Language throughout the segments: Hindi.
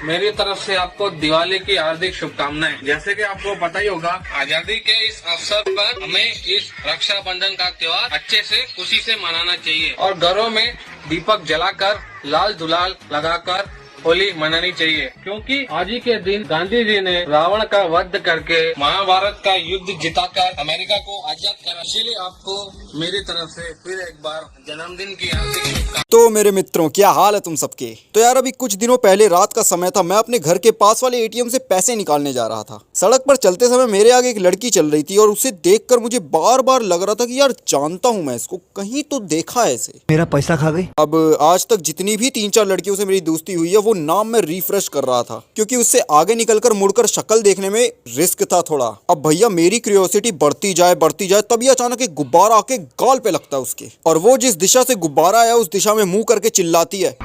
मेरी तरफ से आपको दिवाली की हार्दिक शुभकामनाएं। जैसे कि आपको पता ही होगा, आजादी के इस अवसर पर हमें इस रक्षाबंधन का त्योहार अच्छे से खुशी से मनाना चाहिए और घरों में दीपक जलाकर लाल गुलाल लगाकर होली मनानी चाहिए, क्योंकि आज ही के दिन गांधी जी ने रावण का वध करके महाभारत का युद्ध जिताकर अमेरिका को आजाद करा। इसीलिए आपको मेरी तरफ से फिर एक बार जन्मदिन की हार्दिक शुभकामनाएं। तो मेरे मित्रों, क्या हाल है तुम सबके। तो यार, अभी कुछ दिनों पहले रात का समय था, मैं अपने घर के पास वाले एटीएम से पैसे निकालने जा रहा था। सड़क पर चलते समय मेरे आगे एक लड़की चल रही थी और उसे देखकर मुझे बार बार लग रहा था कि यार जानता हूं मैं इसको, कहीं तो देखा है इसे। मेरा पैसा खा गई। अब आज तक जितनी भी 3-4 लड़कियों से मेरी दोस्ती हुई है, वो नाम मैं रिफ्रेश कर रहा था, क्योंकि उससे आगे निकलकर मुड़कर शक्ल देखने में रिस्क था थोड़ा। अब भैया मेरी क्यूरियोसिटी बढ़ती जाए, तभी अचानक एक गुब्बारा आके गाल पे लगता है उसके, और वो जिस दिशा से गुब्बारा आया उस दिशा में मुंह करके चिल्लाती है।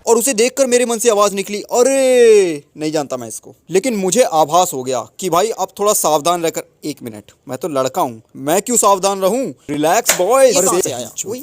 और उसे देखकर मेरे मन से आवाज निकली, अरे नहीं जानता मैं इसको। लेकिन मुझे आभास हो गया कि भाई अब थोड़ा सावधान रहकर। 1 मिनट, मैं तो लड़का हूँ, मैं क्यों सावधान रहूं। Relax boys. इस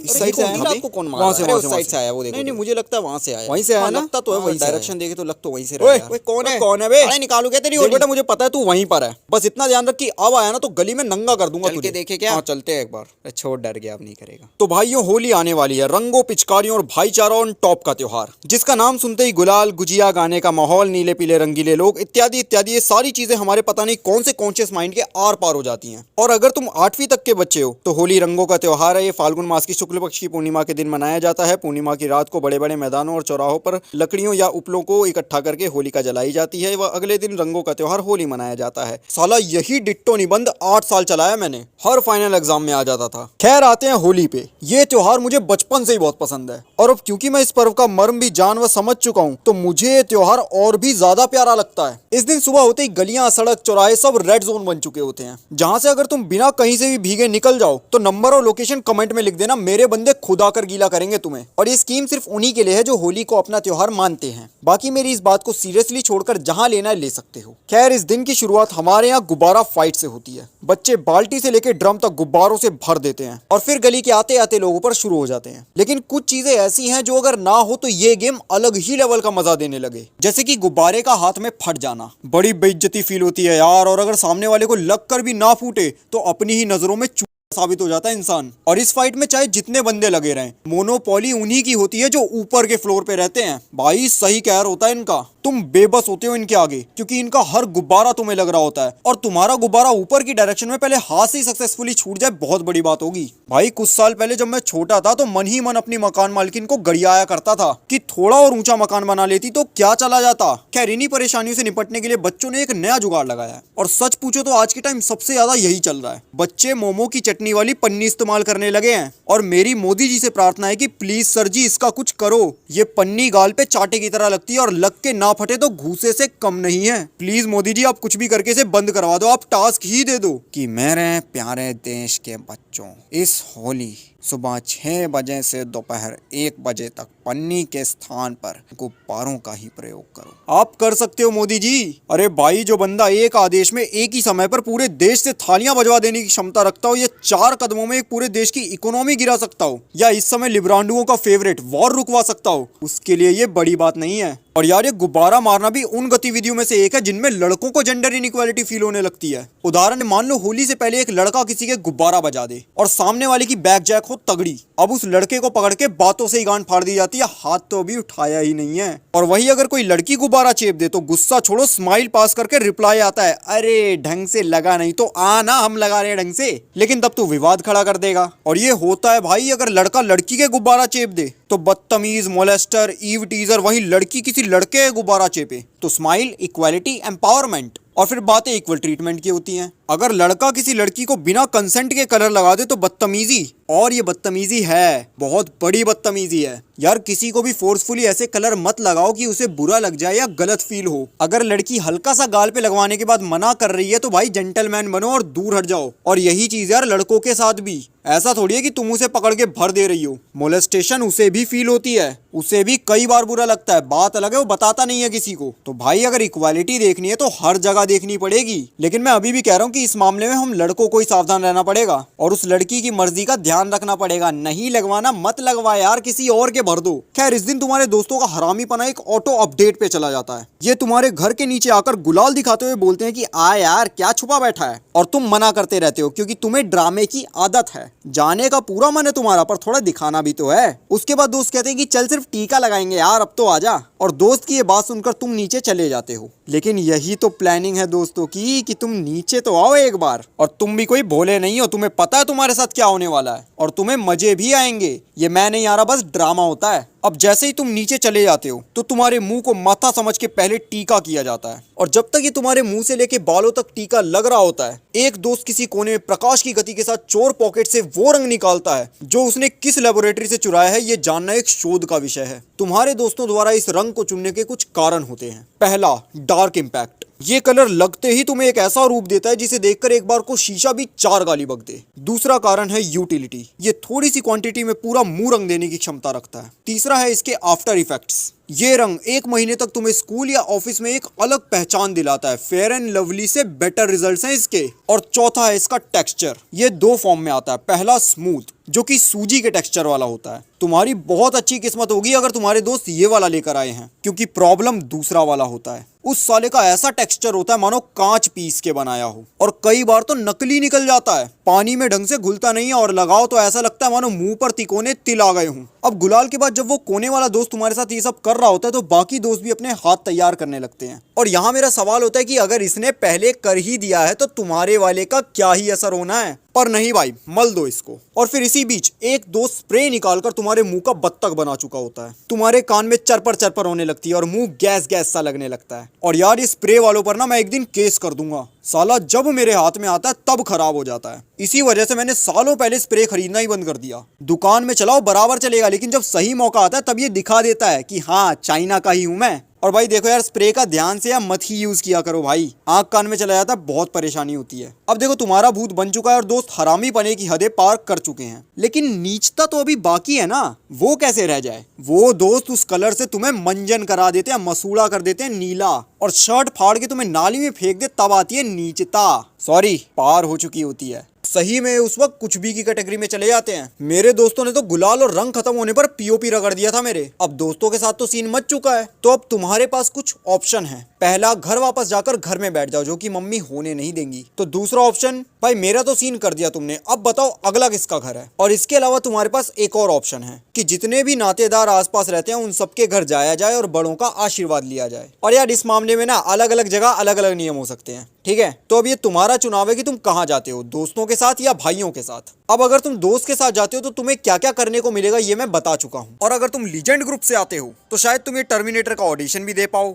साइड से आया, आपको कौन मारा? वहां से उस साइड से आया, वो देखो। नहीं, मुझे लगता है वहां से आया। वहीं से आया ना? लगता तो है वहीं से। डायरेक्शन देखे तो लग तो वहीं से ओए, रहा है। कौन है? कौन है बे? अरे निकालू क्या तेरी होली? बेटा मुझे पता है तू वहीं पर है, बस इतना ध्यान रख कि अब आया ना तो गली में नंगा कर दूंगा तुझे। देखे क्या? हाँ चलते हैं एक बार। छोड़, डर गया, अब नहीं करेगा। तो भाइयों, होली आने वाली है। रंगों, पिचकारियों और भाईचारा ऑन टॉप का त्योहार, जिसका नाम सुनते ही गुलाल, गुजिया, गाने का माहौल, नीले पीले रंगीले लोग, इत्यादि इत्यादि, ये सारी चीजें हमारे पता नहीं कौन से कॉन्शियस माइंड के आर पार हो जाती हैं। और अगर तुम 8वीं तक के बच्चे हो तो होली रंगों का त्योहार है। ये फाल्गुन मास की शुक्ल पक्ष की पूर्णिमा के दिन मनाया जाता है। पूर्णिमा की रात को बड़े बड़े मैदानों और चौराहों पर लकड़ियों या उपलों को इकट्ठा करके होलिका जलाई जाती है। वह अगले दिन रंगों का त्योहार होली मनाया जाता है। साला यही डिट्टो निबंध 8 साल चलाया मैंने, हर फाइनल एग्जाम में आ जाता था। खैर, आते हैं होली पे। ये त्योहार मुझे बचपन से ही बहुत पसंद है, और अब क्योंकि मैं इस पर्व का मर्म भी जान व समझ चुका हूँ, तो मुझे ये त्योहार और भी ज्यादा प्यारा लगता है। इस दिन सुबह होते ही गलियां, सड़क, चौराहे सब रेड जोन बन चुके होते हैं, जहां से अगर तुम बिना कहीं से भी भीगे निकल जाओ तो नंबर और लोकेशन कमेंट में लिख देना, मेरे बंदे खुद आकर गीला करेंगे तुम्हें। और ये स्कीम सिर्फ उन्हीं के लिए है जो होली को अपना त्योहार मानते हैं। बाकी मेरी इस बात को सीरियसली छोड़कर जहां लेना है ले सकते हो। खैर, इस दिन की शुरुआत हमारे यहाँ गुब्बारा फाइट से होती है। बच्चे बाल्टी से लेकर ड्रम तक गुब्बारों से भर देते हैं और फिर गली के आते आते लोगों पर शुरू हो जाते हैं। लेकिन कुछ चीजें ऐसी हैं जो अगर ना हो तो ये गेम अलग ही लेवल का मजा देने लगे। जैसे कि गुब्बारे का हाथ में फट जाना, बड़ी बेइज्जती फील होती है यार। और अगर सामने वाले को लग कर भी ना फूटे तो अपनी ही नजरों में साबित हो जाता है इंसान। और इस फाइट में चाहे जितने बंदे लगे रहें, मोनोपोली उन्हीं की होती है जो ऊपर के फ्लोर पे रहते हैं। भाई सही कहर होता है इनका। तुम बेबस होते हो इनके आगे, क्योंकि इनका हर गुब्बारा तुम्हें लग रहा होता है, और तुम्हारा गुब्बारा ऊपर की डायरेक्शन में पहले हाथ से ही सक्सेसफुली छूट जाए, बहुत बड़ी बात होगी। भाई कुछ साल पहले जब मैं छोटा था तो मन ही मन अपनी मकान मालकिन को गरियाया करता था कि थोड़ा और ऊंचा मकान बना लेती तो क्या चला जाता। खैर, इन्हीं परेशानियों से निपटने के लिए बच्चों ने एक नया जुगाड़ लगाया है, और सच पूछो तो आज के टाइम सबसे ज्यादा यही चल रहा है। बच्चे मोमो की चटनी वाली पन्नी इस्तेमाल करने लगे हैं, और मेरी मोदी जी से प्रार्थना है कि प्लीज सर जी इसका कुछ करो। ये पन्नी गाल पे चाटे की तरह लगती है, और लग के ना फटे तो घूसे से कम नहीं है। प्लीज मोदी जी, आप कुछ भी करके इसे बंद करवा दो। आप टास्क ही दे दो कि मेरे प्यारे देश के बच्चों, इस होली सुबह 6 बजे से दोपहर 1 बजे तक पन्नी के स्थान पर गुब्बारों का ही प्रयोग करो। आप कर सकते हो मोदी जी। अरे भाई, जो बंदा एक आदेश में एक ही समय पर पूरे देश से थालियां बजवा देने की क्षमता रखता हो, ये 4 कदमों में एक पूरे देश की इकोनॉमी गिरा सकता हो, या इस समय लिब्रांडुओं का फेवरेट वॉर रुकवा सकता हो, उसके लिए ये बड़ी बात नहीं है। और यार, ये गुब्बारा मारना भी उन गतिविधियों में से एक है जिनमें लड़कों को जेंडर इनइक्वालिटी फील होने लगती है। उदाहरण, मान लो होली से पहले एक लड़का किसी के गुब्बारा बजा दे और सामने वाले की बैक जैक हो तगड़ी। अब उस लड़के को पकड़ के बातों से ही गांड फाड़ दी जाती है, हाथ तो अभी उठाया ही नहीं है। और वही अगर कोई लड़की गुब्बारा चेप दे तो गुस्सा छोड़ो, स्माइल पास करके रिप्लाई आता है, अरे ढंग से लगा नहीं तो आना, हम लगा रहे हैं ढंग से। लेकिन तब तू विवाद खड़ा कर देगा। और ये होता है भाई, अगर लड़का लड़की के गुब्बारा चेप दे तो बदतमीज, मोलेस्टर, ईव टीजर। वहीं लड़की किसी लड़के के गुब्बारा चेपे तो स्माइल, इक्वालिटी, एम्पावरमेंट। और फिर बातें इक्वल ट्रीटमेंट की होती हैं। अगर लड़का किसी लड़की को बिना कंसेंट के कलर लगा दे तो बदतमीजी। और ये बदतमीजी है, बहुत बड़ी बदतमीजी है यार। किसी को भी फोर्सफुली ऐसे कलर मत लगाओ कि उसे बुरा लग जाए या गलत फील हो। अगर लड़की हल्का सा गाल पे लगवाने के बाद मना कर रही है तो भाई जेंटलमैन बनो और दूर हट जाओ। और यही चीज यार लड़कों के साथ भी। ऐसा थोड़ी है कि तुम उसे पकड़ के भर दे रही हो। मोलेस्टेशन उसे भी फील होती है, उसे भी कई बार बुरा लगता है। बात अलग है, वो बताता नहीं है किसी को। तो भाई, अगर इक्वालिटी देखनी है तो हर जगह देखनी पड़ेगी। लेकिन मैं अभी भी कह रहा हूँ कि कि इस मामले में हम लड़कों को ही सावधान रहना पड़ेगा और उस लड़की की मर्जी का ध्यान रखना पड़ेगा। नहीं लगवाना मत लगवा यार, किसी और के भर दो। खैर इस दिन तुम्हारे दोस्तों का हरामीपना एक ऑटो अपडेट पे चला जाता है। ये तुम्हारे घर के नीचे आकर गुलाल दिखाते हुए बोलते हैं कि आ यार क्या छुपा बैठा है, और तुम मना करते रहते हो क्योंकि तुम्हें ड्रामे की आदत है। जाने का पूरा मन है तुम्हारा, पर थोड़ा दिखाना भी तो है। उसके बाद दोस्त कहते हैं कि चल सिर्फ टीका लगाएंगे यार, अब तो आजा। और दोस्त की ये बात सुनकर तुम नीचे चले जाते हो। लेकिन यही तो प्लानिंग है दोस्तों की कि तुम नीचे तो आओ एक बार। और तुम भी कोई भोले नहीं हो, तुम्हें पता है तुम्हारे साथ क्या होने वाला है और तुम्हें मजे भी आएंगे। ये मैं नहीं आ रहा, बस ड्रामा होता है। अब जैसे ही तुम नीचे चले जाते हो तो तुम्हारे मुंह को माथा समझ के पहले टीका किया जाता है, और जब तक ये तुम्हारे मुंह से लेके बालों तक टीका लग रहा होता है, एक दोस्त किसी कोने में प्रकाश की गति के साथ चोर पॉकेट से वो रंग निकालता है जो उसने किस लेबोरेटरी से चुराया है। ये जानना एक शोध का विषय है। तुम्हारे दोस्तों द्वारा इस रंग को चुनने के कुछ कारण होते हैं। पहला, डार्क इम्पैक्ट। ये कलर लगते ही तुम्हें एक ऐसा रूप देता है जिसे देखकर एक बार को शीशा भी 4 गाली बक दे। दूसरा कारण है यूटिलिटी। ये थोड़ी सी क्वांटिटी में पूरा मुंह रंग देने की क्षमता रखता है। तीसरा है इसके आफ्टर इफेक्ट्स। ये रंग 1 महीने तक तुम्हें स्कूल या ऑफिस में एक अलग पहचान दिलाता है। फेयर एंड लवली से बेटर रिजल्ट्स हैं इसके। और चौथा है इसका टेक्सचर। ये 2 फॉर्म में आता है। पहला स्मूथ, जो कि सूजी के टेक्सचर वाला होता है। तुम्हारी बहुत अच्छी किस्मत होगी अगर तुम्हारे दोस्त ये वाला लेकर आए हैं, क्योंकि प्रॉब्लम दूसरा वाला होता है। उस साले का ऐसा टेक्सचर होता है मानो कांच पीस के बनाया हो, और कई बार तो नकली निकल जाता है। पानी में ढंग से घुलता नहीं है और लगाओ तो ऐसा लगता है मानो मुंह पर तिकोने तिल आ गए हों। अब गुलाल के बाद जब वो कोने वाला दोस्त तुम्हारे साथ ये सब कर रहा होता है तो बाकी दोस्त भी अपने हाथ तैयार करने लगते हैं। और यहाँ मेरा सवाल होता है कि अगर इसने पहले कर ही दिया है तो तुम्हारे वाले का क्या ही असर होना है। पर नहीं भाई, मल दो इसको। और फिर इसी बीच एक दोस्त स्प्रे निकालकर तुम्हारे मुंह का बत्तख बना चुका होता है। तुम्हारे कान में चरपर चरपर होने लगती है और मुंह गैस गैस सा लगने लगता है। और यार ये स्प्रे वालों पर ना मैं एक दिन केस कर दूंगा। साला जब मेरे हाथ में आता है तब खराब हो जाता है। इसी वजह से मैंने सालों पहले स्प्रे खरीदना ही बंद कर दिया। दुकान में चलाओ बराबर चलेगा, लेकिन जब सही मौका आता है तब ये दिखा देता है कि हाँ चाइना का ही हूं मैं। और भाई देखो यार, स्प्रे का ध्यान से या मत ही यूज किया करो भाई, आंख कान में चला जाता है, बहुत परेशानी होती है। अब देखो तुम्हारा भूत बन चुका है और दोस्त हरामी पने की हदें पार कर चुके हैं, लेकिन नीचता तो अभी बाकी है ना। वो कैसे रह जाए? वो दोस्त उस कलर से तुम्हें मंजन करा देते हैं, मसूड़ा कर देते हैं नीला, और शर्ट फाड़ के तुम्हें नाली में फेंक दे, तब आती है नीचता। सॉरी, पार हो चुकी होती है। सही में उस वक्त कुछ भी की कैटेगरी में चले जाते हैं। मेरे दोस्तों ने तो गुलाल और रंग खत्म होने पर पीओपी रगड़ दिया था मेरे। अब दोस्तों के साथ तो सीन मच चुका है, तो अब तुम्हारे पास कुछ ऑप्शन है। पहला, घर वापस जाकर घर में बैठ जाओ, जो कि मम्मी होने नहीं देंगी। तो दूसरा ऑप्शन, भाई मेरा तो सीन कर दिया तुमने, अब बताओ अगला किसका घर है। और इसके अलावा तुम्हारे पास एक और ऑप्शन है कि जितने भी नातेदार आसपास रहते हैं उन सबके घर जाया जाए और बड़ों का आशीर्वाद लिया जाए। और यार इस मामले में ना अलग अलग जगह अलग अलग नियम हो सकते हैं, ठीक है। तो अब ये तुम्हारा चुनाव है कि तुम कहाँ जाते हो, दोस्तों के साथ या भाइयों के साथ। अब अगर तुम दोस्त के साथ जाते हो तो तुम्हें क्या क्या करने को मिलेगा ये मैं बता चुका हूँ। और अगर तुम लीजेंड ग्रुप से आते हो तो शायद तुम ये टर्मिनेटर का ऑडिशन भी दे पाओ।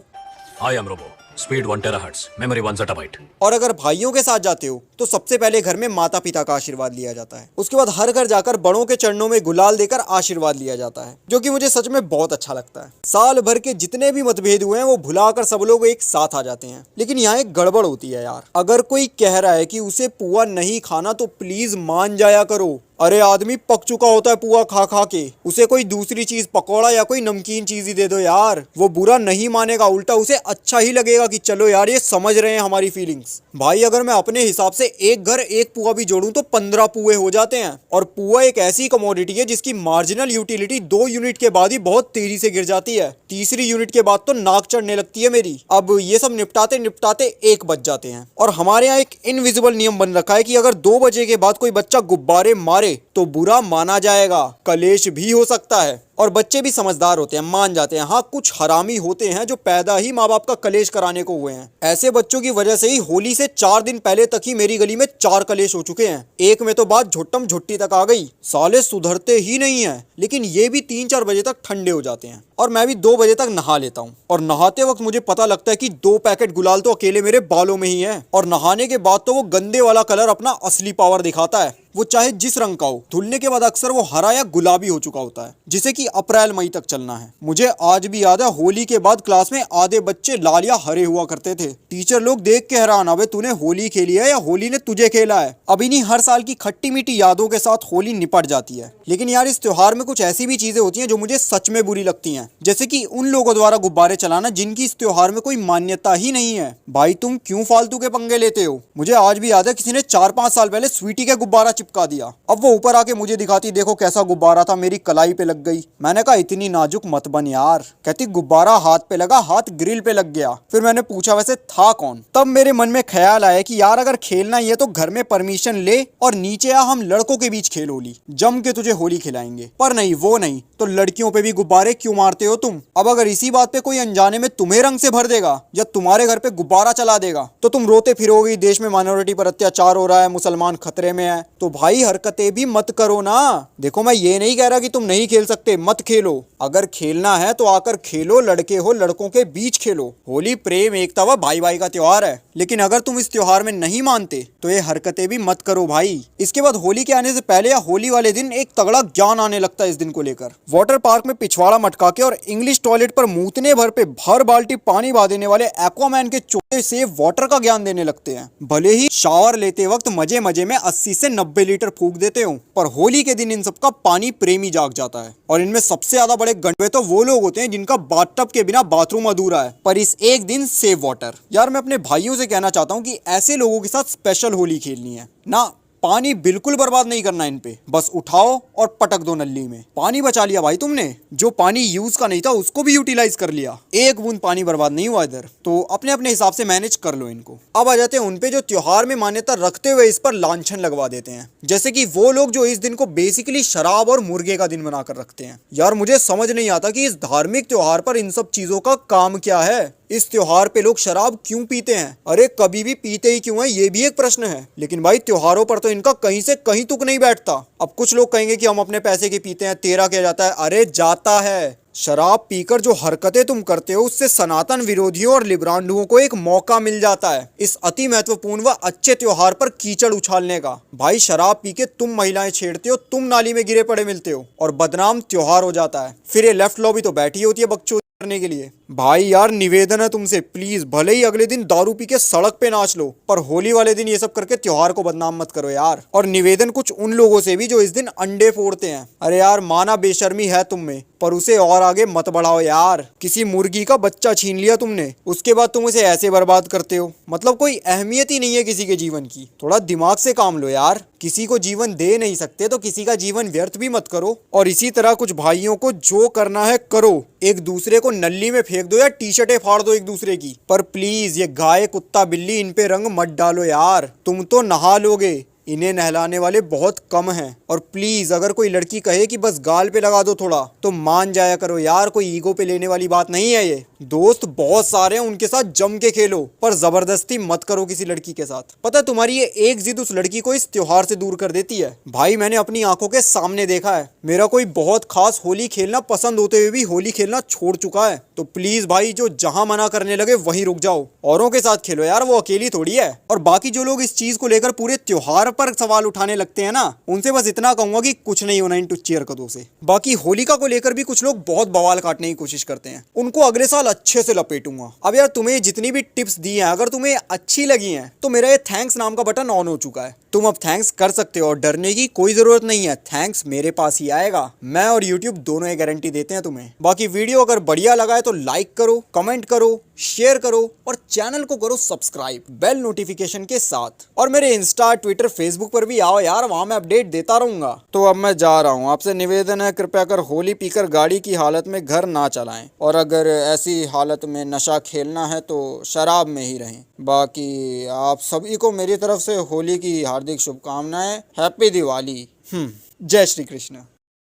I am Robo. Speed 1 terahertz. Memory 1 zettabyte. और अगर भाइयों के साथ जाते हो तो सबसे पहले घर में माता पिता का आशीर्वाद लिया जाता है। उसके बाद हर घर जाकर बड़ों के चरणों में गुलाल देकर आशीर्वाद लिया जाता है, जो कि मुझे सच में बहुत अच्छा लगता है। साल भर के जितने भी मतभेद हुए हैं वो भुलाकर सब लोग एक साथ आ जाते हैं। लेकिन यहाँ एक गड़बड़ होती है यार। अगर कोई कह रहा है कि उसे पुआ नहीं खाना तो प्लीज मान जाया करो। अरे आदमी पक चुका होता है पुआ खा खा के, उसे कोई दूसरी चीज, पकौड़ा या कोई नमकीन चीज ही दे दो यार, वो बुरा नहीं मानेगा, उल्टा उसे अच्छा ही लगेगा कि चलो यार ये समझ रहे हैं हमारी फीलिंग्स। भाई अगर मैं अपने हिसाब से एक घर एक पुआ भी जोड़ूं तो 15 पुए हो जाते हैं। और पुआ एक ऐसी कमोडिटी है जिसकी मार्जिनल यूटिलिटी 2 यूनिट के बाद ही बहुत तेजी से गिर जाती है। तीसरी यूनिट के बाद तो नाक चढ़ने लगती है मेरी। अब ये सब निपटाते निपटाते 1 बज जाते हैं। और हमारे यहाँ एक इनविजिबल नियम बन रखा है कि अगर 2 बजे के बाद कोई बच्चा गुब्बारे मारे तो बुरा माना जाएगा, कलेश भी हो सकता है। और बच्चे भी समझदार होते हैं, मान जाते हैं। हाँ, कुछ हरामी होते हैं जो पैदा ही माँ बाप का कलेश कराने को हुए हैं। ऐसे बच्चों की वजह से ही होली से 4 दिन पहले तक ही मेरी गली में 4 कलेश हो चुके हैं। एक में तो बात झुट्टम झुट्टी तक आ गई। साले सुधरते ही नहीं है, लेकिन ये भी 3-4 बजे तक ठंडे हो जाते हैं। और मैं भी 2 बजे तक नहा लेता हूँ। और नहाते वक्त मुझे पता लगता है कि 2 पैकेट गुलाल तो अकेले मेरे बालों में ही है। और नहाने के बाद तो वो गंदे वाला कलर अपना असली पावर दिखाता है, वो चाहे जिस रंग का हो। धुलने के बाद अक्सर वो हरा या गुलाबी हो चुका होता है, जिसे कि कि अप्रैल मई तक चलना है। मुझे आज भी याद है होली के बाद क्लास में आधे बच्चे लाल या हरे हुआ करते थे। टीचर लोग देख के हैरान, अबे तूने होली खेली है या होली ने तुझे खेला है। अब इन्हीं हर साल की खट्टी मीठी यादों के साथ होली निपट जाती है। लेकिन यार इस त्योहार में कुछ ऐसी भी चीजें होती हैं जो मुझे सच में बुरी लगती हैं, जैसे कि उन लोगों द्वारा गुब्बारे चलाना जिनकी इस त्योहार में कोई मान्यता ही नहीं है। भाई तुम क्यों फालतू के पंगे लेते हो। मुझे आज भी याद है किसी ने 4-5 साल पहले स्वीटी के गुब्बारा चिपका दिया। अब वो ऊपर आके मुझे दिखाती, देखो कैसा गुब्बारा था, मेरी कलाई पे लग गई। मैंने कहा इतनी नाजुक मत बन यार। कहती गुब्बारा हाथ पे लगा, हाथ ग्रिल पे लग गया। फिर मैंने पूछा वैसे था कौन। तब मेरे मन में ख्याल आया कि यार अगर खेलना ही है तो घर में परमिशन ले और नीचे आ, हम लड़कों के बीच खेल होली, जम के तुझे होली खिलाएंगे। पर नहीं, वो नहीं तो लड़कियों पे भी गुब्बारे क्यों मारते हो तुम। अब अगर इसी बात पे कोई अनजाने में तुम्हें रंग से भर देगा या तुम्हारे घर पे गुब्बारा चला देगा तो तुम रोते फिरोगी, देश में माइनॉरिटी पर अत्याचार हो रहा है, मुसलमान खतरे में है। तो भाई हरकतें भी मत करो ना। देखो मैं ये नहीं कह रहा कि तुम नहीं खेल सकते, मत खेलो। अगर खेलना है तो आकर खेलो, लड़के हो लड़कों के बीच खेलो। होली प्रेम एकता व भाई भाई का त्योहार है। लेकिन अगर तुम इस त्योहार में नहीं मानते तो ये हरकतें भी मत करो भाई। इसके बाद होली के आने से पहले या होली वाले दिन एक तगड़ा ज्ञान आने लगता है इस दिन को लेकर। वाटर पार्क में पिछवाड़ा मटका के और इंग्लिश टॉयलेट पर मूतने भर पे भर बाल्टी पानी बहा देने वाले एक्वामैन के चोटे से वाटर का ज्ञान देने लगते हैं। भले ही शावर लेते वक्त मजे मजे में 80 से 90 लीटर फूंक देते हो, पर होली के दिन इन सबका पानी प्रेमी जाग जाता है। और इनमें सबसे ज्यादा बड़े गंडवे तो वो लोग होते हैं जिनका बाथटब के बिना बाथरूम अधूरा है। पर इस एक दिन सेव वाटर। यार मैं अपने भाइयों से कहना चाहता हूँ कि ऐसे लोगों के साथ स्पेशल होली खेलनी है ना। पानी बिल्कुल बर्बाद नहीं करना इन पे, बस उठाओ और पटक दो नल्ली में। पानी बचा लिया भाई तुमने। जो पानी यूज का नहीं था उसको भी यूटिलाइज कर लिया। एक बूंद पानी बर्बाद नहीं हुआ इधर। तो अपने अपने हिसाब से मैनेज कर लो इनको। अब आ जाते हैं उन पे जो त्योहार में मान्यता रखते हुए इस पर लांछन लगवा देते हैं, जैसे कि वो लोग जो इस दिन को बेसिकली शराब और मुर्गे का दिन बनाकर रखते हैं। यार मुझे समझ नहीं आता कि इस धार्मिक त्योहार पर इन सब चीजों का काम क्या है। इस त्योहार पे लोग शराब क्यों पीते हैं? अरे कभी भी पीते ही क्यों है, ये भी एक प्रश्न है। लेकिन भाई त्योहारों पर तो इनका कहीं से कहीं तुक नहीं बैठता। अब कुछ लोग कहेंगे कि हम अपने पैसे की पीते हैं, तेरा क्या जाता है। अरे जाता है। शराब पीकर जो हरकतें तुम करते हो उससे सनातन विरोधियों और लिब्रांडुओं को एक मौका मिल जाता है इस अति महत्वपूर्ण व अच्छे त्योहार पर कीचड़ उछालने का। भाई शराब पी के तुम महिलाएं छेड़ते हो, तुम नाली में गिरे पड़े मिलते हो और बदनाम त्योहार हो जाता है। फिर ये लेफ्ट लॉबी तो बैठी होती है बकचोदी करने के लिए। भाई यार निवेदन है तुमसे, प्लीज भले ही अगले दिन दारू पी के सड़क पे नाच लो, पर होली वाले दिन ये सब करके त्योहार को बदनाम मत करो यार। और निवेदन कुछ उन लोगों से भी जो इस दिन अंडे फोड़ते हैं। अरे यार माना बेशर्मी है तुम में, पर उसे और आगे मत बढ़ाओ यार। किसी मुर्गी का बच्चा छीन लिया तुमने, उसके बाद तुम उसे ऐसे बर्बाद करते हो। मतलब कोई अहमियत ही नहीं है किसी के जीवन की। थोड़ा दिमाग से काम लो यार। किसी को जीवन दे नहीं सकते तो किसी का जीवन व्यर्थ भी मत करो। और इसी तरह कुछ भाइयों को जो करना है करो, एक दूसरे को नल्ली में फेंक दो या टी शर्टें फाड़ दो एक दूसरे की। पर प्लीज ये गाय कुत्ता बिल्ली इन पे रंग मत डालो यार। तुम तो नहा लोगे, इन्हें नहलाने वाले बहुत कम हैं। और प्लीज अगर कोई लड़की कहे कि बस गाल पे लगा दो थोड़ा, तो मान जाया करो यार। कोई ईगो पे लेने वाली बात नहीं है ये। दोस्त बहुत सारे हैं, उनके साथ जम के खेलो, पर जबरदस्ती मत करो किसी लड़की के साथ। पता है तुम्हारी ये एक जिद उस लड़की को इस त्योहार से दूर कर देती है। भाई मैंने अपनी आंखों के सामने देखा है। मेरा कोई बहुत खास होली खेलना पसंद होते हुए भी होली खेलना छोड़ चुका है। तो प्लीज भाई जो जहां मना करने लगे वहीं रुक जाओ। औरों के साथ खेलो यार, वो अकेली थोड़ी है। और बाकी जो लोग इस चीज को लेकर पूरे त्योहार पर सवाल उठाने लगते हैं ना, उनसे बस इतना कहूंगा कि कुछ नहीं होना इन टुच्ची हरकतों से। बाकी होलिका को लेकर भी कुछ लोग बहुत बवाल काटने की कोशिश करते हैं, उनको अगले साल अच्छे से लपेटूंगा। अब यार तुम्हें जितनी भी टिप्स दी हैं, अगर तुम्हें अच्छी लगी हैं तो मेरा ये थैंक्स नाम का बटन ऑन हो चुका है। तुम अब थैंक्स कर सकते हो और डरने की कोई जरूरत नहीं है। थैंक्स मेरे पास ही आएगा। मैं और यूट्यूब दोनों ये गारंटी देते हैं तुम्हें। बाकी वीडियो अगर बढ़िया लगा है तो लाइक करो, कमेंट करो, शेयर करो और चैनल को करो सब्सक्राइब बेल नोटिफिकेशन के साथ। और मेरे इंस्टा ट्विटर फेसबुक पर भी आओ यार, वहां मैं अपडेट देता रहूंगा। तो अब मैं जा रहा हूँ। आपसे निवेदन है कृपया कर होली पीकर गाड़ी की हालत में घर ना चलाएं, और अगर ऐसी हालत में नशा खेलना है तो शराब में ही रहें। बाकी आप सभी को मेरी तरफ से होली की हार्दिक शुभकामनाएं। हैप्पी दिवाली। जय श्री कृष्ण।